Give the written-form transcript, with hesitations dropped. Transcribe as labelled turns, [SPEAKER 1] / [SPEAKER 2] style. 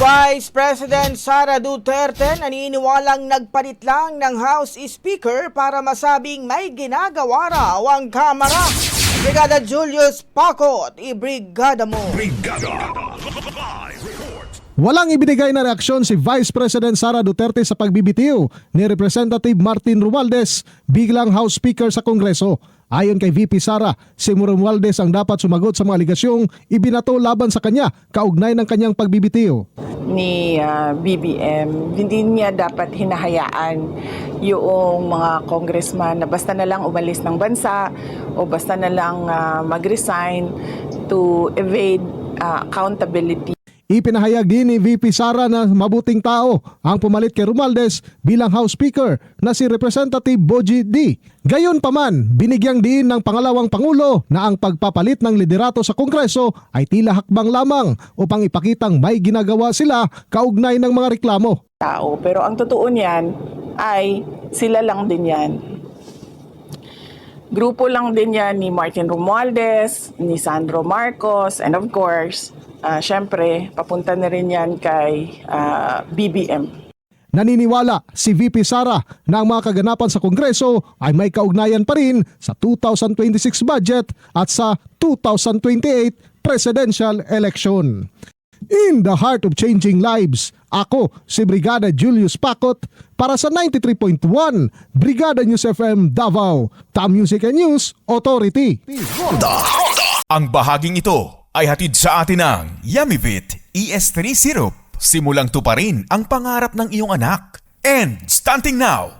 [SPEAKER 1] Vice President Sara Duterte naniniwalang nagpalit lang ng House Speaker para masabing may ginagawa raw ang Kamara. Brigada Julius Pacot, ibrigada mo.
[SPEAKER 2] Walang ibinigay na reaksyon si Vice President Sara Duterte sa pagbibitiw ni Representative Martin Romualdez bilang House Speaker sa Kongreso. Ayon kay VP Sara, si Romualdez ang dapat sumagot sa mga aligasyong ibinato laban sa kanya kaugnay ng kanyang pagbibitiw.
[SPEAKER 3] Ni BBM, hindi niya dapat hinahayaan yung mga congressman na basta na lang umalis ng bansa o basta na lang mag-resign to evade accountability.
[SPEAKER 2] Ipinahayag din ni VP Sara na mabuting tao ang pumalit kay Romualdez bilang House Speaker na si Representative Bogie D. Gayunpaman, binigyang diin ng pangalawang Pangulo na ang pagpapalit ng liderato sa Kongreso ay tila hakbang lamang upang ipakitang may ginagawa sila kaugnay ng mga reklamo.
[SPEAKER 3] Pero ang totoo niyan ay sila lang din yan. Grupo lang din yan ni Martin Romualdez, ni Sandro Marcos, and of course, syempre, papunta na rin yan kay BBM.
[SPEAKER 2] Naniniwala si VP Sara na ang mga kaganapan sa Kongreso ay may kaugnayan pa rin sa 2026 budget at sa 2028 presidential election. In the heart of changing lives, ako si Brigada Julius Pacot para sa 93.1 Brigada News FM Davao, Tam Music and News Authority.
[SPEAKER 4] Ang bahaging ito ay hatid sa atin ng Yummyvit ES3 Syrup. Simulang tuparin ang pangarap ng iyong anak. And starting now,